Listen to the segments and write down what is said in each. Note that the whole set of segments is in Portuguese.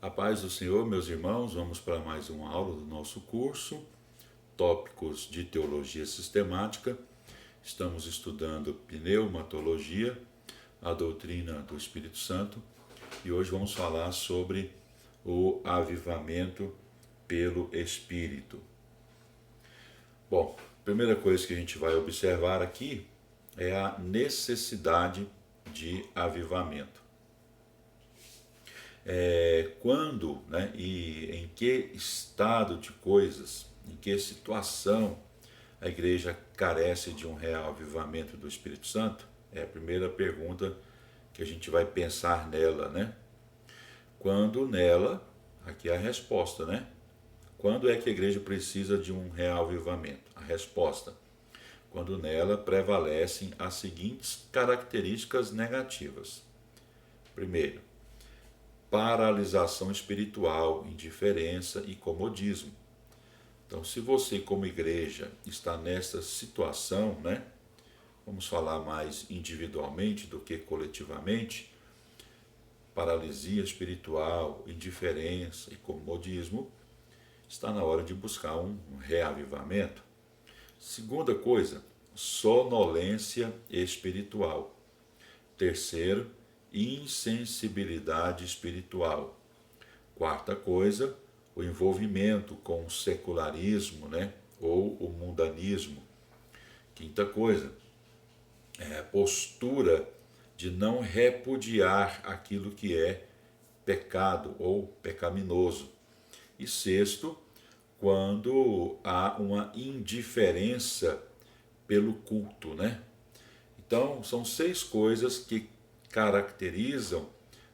A paz do Senhor, meus irmãos, vamos para mais uma aula do nosso curso, Tópicos de Teologia Sistemática. Estamos estudando pneumatologia, a doutrina do Espírito Santo, e hoje vamos falar sobre o avivamento pelo Espírito. Bom, a primeira coisa que a gente vai observar aqui é a necessidade de avivamento. Quando, e em que estado de coisas, em que situação a igreja carece de um real avivamento do Espírito Santo? É a primeira pergunta que a gente vai pensar nela, né? Quando nela, aqui é a resposta, né? Quando é que a igreja precisa de um real avivamento? A resposta: quando nela prevalecem as seguintes características negativas. Primeiro, paralisação espiritual, indiferença e comodismo. Então, se você como igreja está nessa situação, né? Vamos falar mais individualmente do que coletivamente. Paralisia espiritual, indiferença e comodismo, está na hora de buscar um reavivamento. Segunda coisa, sonolência espiritual. Terceiro, insensibilidade espiritual. Quarta coisa, o envolvimento com o secularismo, né? Ou o mundanismo. Quinta coisa, a postura de não repudiar aquilo que é pecado ou pecaminoso. E sexto, quando há uma indiferença pelo culto, né? Então, são 6 coisas que caracterizam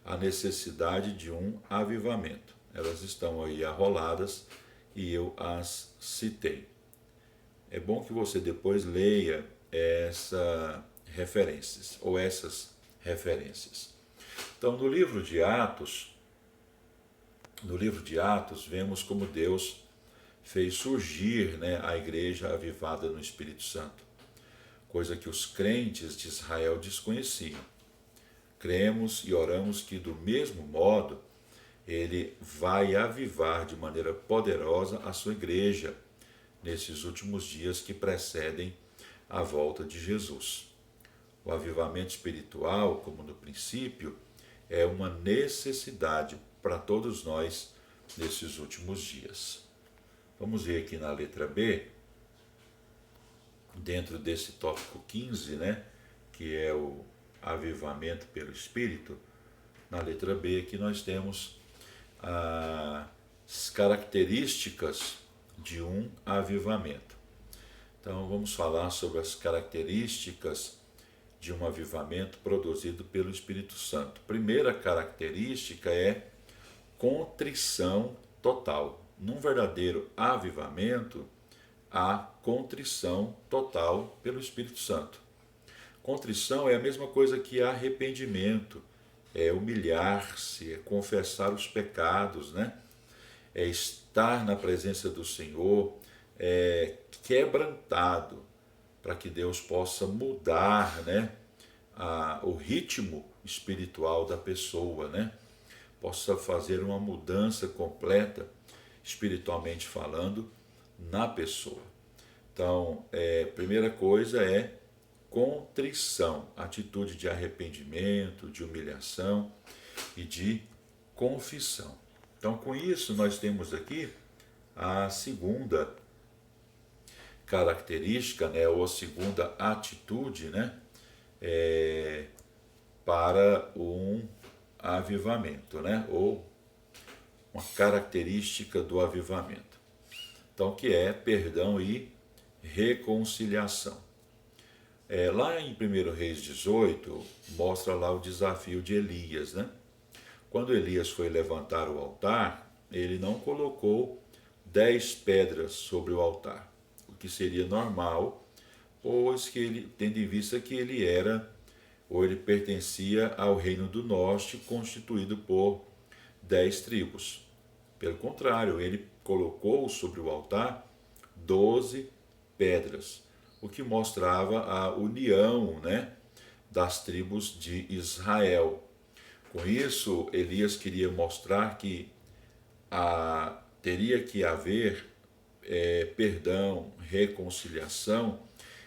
a necessidade de um avivamento. Elas estão aí arroladas e eu as citei. É bom que você depois leia essas referências. Então, no livro de Atos, vemos como Deus fez surgir, né, a igreja avivada no Espírito Santo, coisa que os crentes de Israel desconheciam. Cremos e oramos que, do mesmo modo, Ele vai avivar de maneira poderosa a sua igreja nesses últimos dias que precedem a volta de Jesus. O avivamento espiritual, como no princípio, é uma necessidade para todos nós nesses últimos dias. Vamos ver aqui na letra B, dentro desse tópico 15, né, que é o avivamento pelo Espírito. Na letra B aqui nós temos as características de um avivamento. Então vamos falar sobre as características de um avivamento produzido pelo Espírito Santo. Primeira característica é contrição total. Num verdadeiro avivamento, há contrição total pelo Espírito Santo. Contrição é a mesma coisa que arrependimento, é humilhar-se, é confessar os pecados, né? É estar na presença do Senhor, é quebrantado, para que Deus possa mudar, né, o ritmo espiritual da pessoa, né? Possa fazer uma mudança completa, espiritualmente falando, na pessoa. Então, primeira coisa é contrição, atitude de arrependimento, de humilhação e de confissão. Então, com isso, nós temos aqui a segunda característica, né, ou a segunda atitude, né, para um avivamento, né, ou uma característica do avivamento. Então, que é perdão e reconciliação. Lá em 1 Reis 18, mostra lá o desafio de Elias, né? Quando Elias foi levantar o altar, ele não colocou 10 pedras sobre o altar, o que seria normal, pois que ele, tendo em vista que ele era, ou ele pertencia ao reino do norte, constituído por 10 tribos. Pelo contrário, ele colocou sobre o altar 12 pedras, o que mostrava a união, né, das tribos de Israel. Com isso, Elias queria mostrar que teria que haver perdão, reconciliação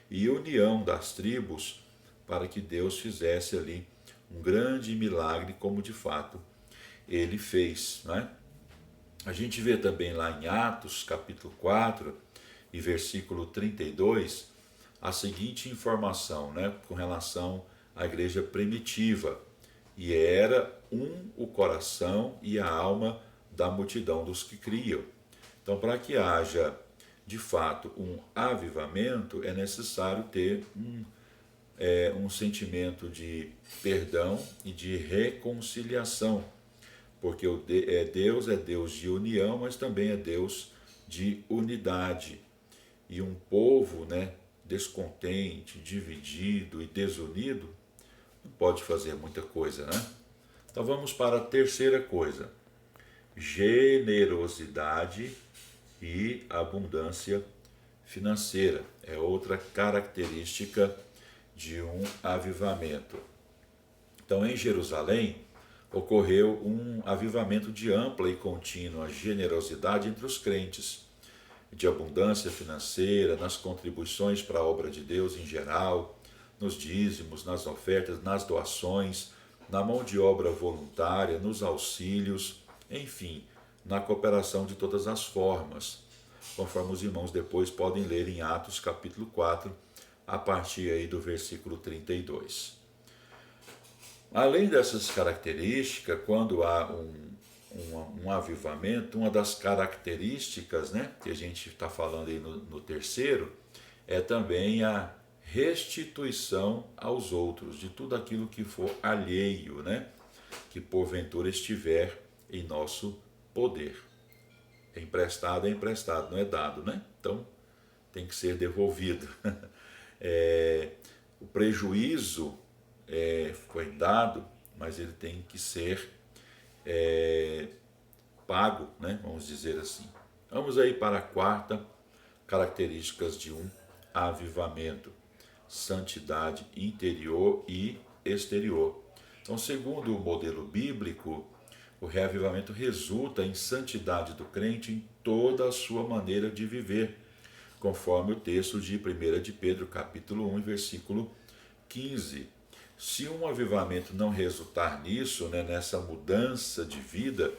e união das tribos para que Deus fizesse ali um grande milagre, como de fato ele fez, né? A gente vê também lá em Atos, capítulo 4 e versículo 32, a seguinte informação, né, com relação à igreja primitiva. E era o coração e a alma da multidão dos que criam. Então, para que haja de fato um avivamento, é necessário ter um sentimento de perdão e de reconciliação, porque Deus é Deus de união, mas também é Deus de unidade. E um povo, né, descontente, dividido e desunido não pode fazer muita coisa, né? Então vamos para a terceira coisa: generosidade e abundância financeira. É outra característica de um avivamento. Então, em Jerusalém, ocorreu um avivamento de ampla e contínua generosidade entre os crentes, de abundância financeira, nas contribuições para a obra de Deus em geral, nos dízimos, nas ofertas, nas doações, na mão de obra voluntária, nos auxílios, enfim, na cooperação de todas as formas, conforme os irmãos depois podem ler em Atos capítulo 4, a partir aí do versículo 32. Além dessas características, quando há um avivamento, uma das características, né, que a gente está falando aí no terceiro, é também a restituição aos outros de tudo aquilo que for alheio, né, que porventura estiver em nosso poder. É emprestado, não é dado, né? Então tem que ser devolvido. O prejuízo foi dado, mas ele tem que ser pago, né? Vamos dizer assim. Vamos aí para a quarta características de um avivamento: santidade interior e exterior. Então, segundo o modelo bíblico, o reavivamento resulta em santidade do crente em toda a sua maneira de viver, conforme o texto de 1 de Pedro, capítulo 1, versículo 15. Se um avivamento não resultar nisso, né, nessa mudança de vida,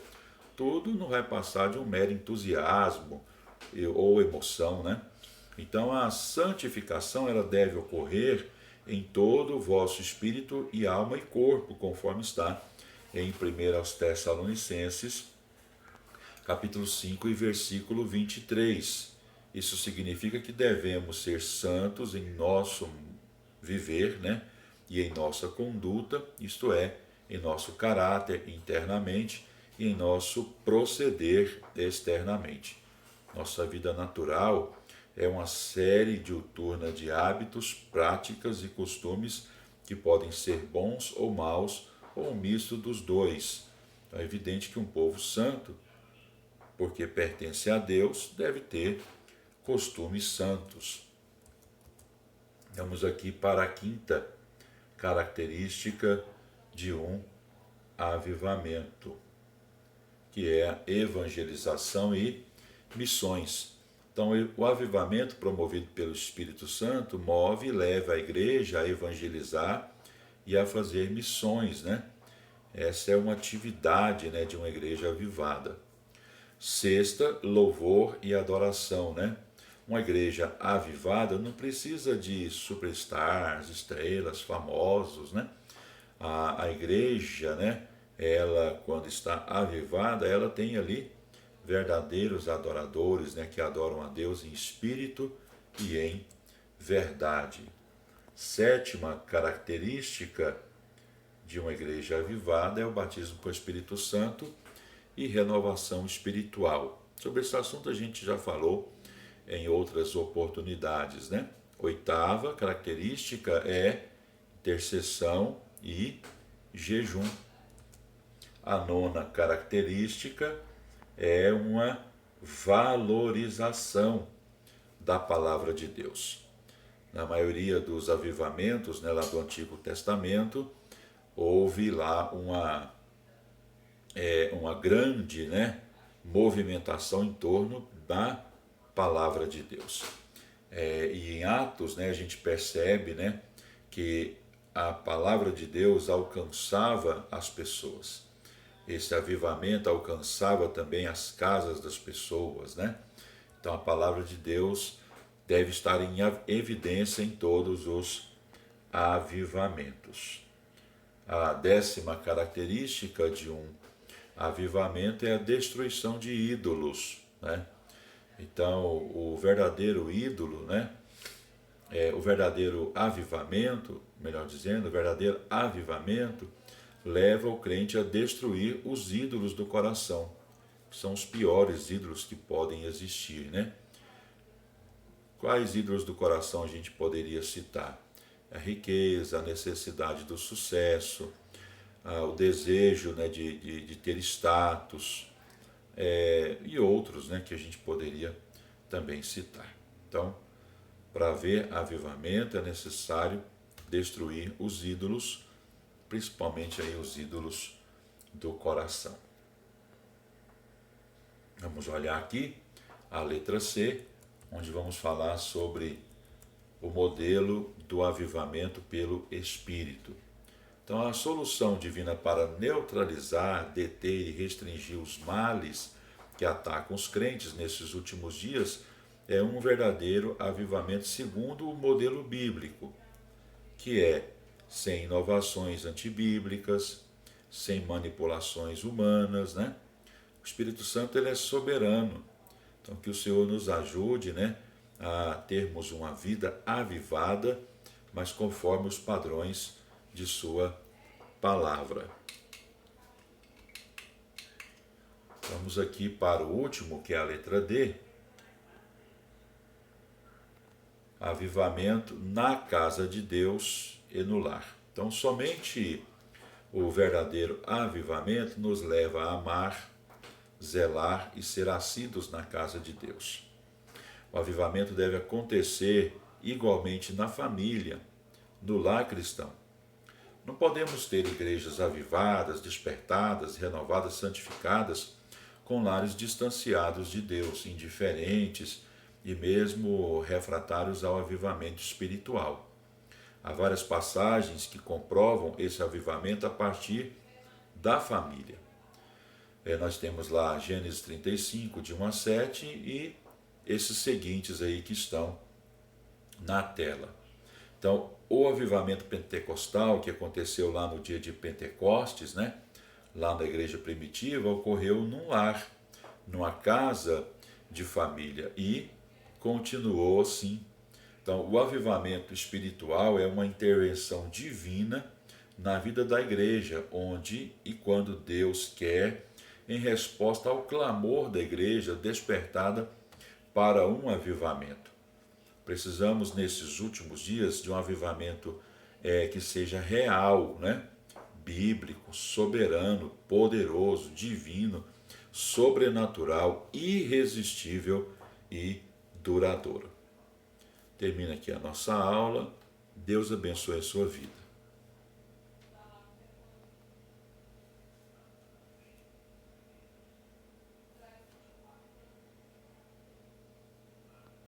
tudo não vai passar de um mero entusiasmo ou emoção, né? Então a santificação ela deve ocorrer em todo o vosso espírito e alma e corpo, conforme está em 1 Tessalonicenses, capítulo 5 e versículo 23. Isso significa que devemos ser santos em nosso viver, né? E em nossa conduta, isto é, em nosso caráter internamente e em nosso proceder externamente. Nossa vida natural é uma série diuturna de hábitos, práticas e costumes que podem ser bons ou maus, ou um misto dos dois. Então é evidente que um povo santo, porque pertence a Deus, deve ter costumes santos. Vamos aqui para a quinta característica de um avivamento, que é a evangelização e missões. Então, o avivamento promovido pelo Espírito Santo move e leva a igreja a evangelizar e a fazer missões, né? Essa é uma atividade, né, de uma igreja avivada. Sexta, louvor e adoração, né? Uma igreja avivada não precisa de superstars, estrelas, famosos, né? A igreja, né, ela, quando está avivada, ela tem ali verdadeiros adoradores, né, que adoram a Deus em espírito e em verdade. Sétima característica de uma igreja avivada é o batismo com o Espírito Santo e renovação espiritual. Sobre esse assunto a gente já falou em outras oportunidades, né? Oitava característica é intercessão e jejum. A nona característica é uma valorização da palavra de Deus. Na maioria dos avivamentos, né, lá do Antigo Testamento, houve lá uma grande, né, movimentação em torno da palavra de Deus. E em Atos, né, a gente percebe, né, que a palavra de Deus alcançava as pessoas. Esse avivamento alcançava também as casas das pessoas, né? Então a palavra de Deus deve estar em evidência em todos os avivamentos. A 10ª característica de um avivamento é a destruição de ídolos, né? Então o verdadeiro ídolo, né? O verdadeiro avivamento, melhor dizendo, o verdadeiro avivamento leva o crente a destruir os ídolos do coração, que são os piores ídolos que podem existir, né? Quais ídolos do coração a gente poderia citar? A riqueza, a necessidade do sucesso, o desejo, né, de ter status, e outros, né, que a gente poderia também citar. Então, para haver avivamento é necessário destruir os ídolos, principalmente aí os ídolos do coração. Vamos olhar aqui a letra C, onde vamos falar sobre o modelo do avivamento pelo Espírito. Então, a solução divina para neutralizar, deter e restringir os males que atacam os crentes nesses últimos dias é um verdadeiro avivamento segundo o modelo bíblico, que é sem inovações antibíblicas, sem manipulações humanas, né? O Espírito Santo, ele é soberano. Então, que o Senhor nos ajude, né, a termos uma vida avivada, mas conforme os padrões de sua palavra. Vamos aqui para o último, que é a letra D. Avivamento na casa de Deus e no lar. Então, somente o verdadeiro avivamento nos leva a amar, zelar e ser assíduos na casa de Deus. O avivamento deve acontecer igualmente na família, no lar cristão. Não podemos ter igrejas avivadas, despertadas, renovadas, santificadas, com lares distanciados de Deus, indiferentes e mesmo refratários ao avivamento espiritual. Há várias passagens que comprovam esse avivamento a partir da família. Nós temos lá Gênesis 35, de 1 a 7, e esses seguintes aí que estão na tela. Então, o avivamento pentecostal, que aconteceu lá no dia de Pentecostes, né, lá na igreja primitiva, ocorreu num lar, numa casa de família, e continuou assim. Então, o avivamento espiritual é uma intervenção divina na vida da igreja, onde e quando Deus quer, em resposta ao clamor da igreja despertada para um avivamento. Precisamos, nesses últimos dias, de um avivamento que seja real, né? Bíblico, soberano, poderoso, divino, sobrenatural, irresistível e duradouro. Termina aqui a nossa aula. Deus abençoe a sua vida.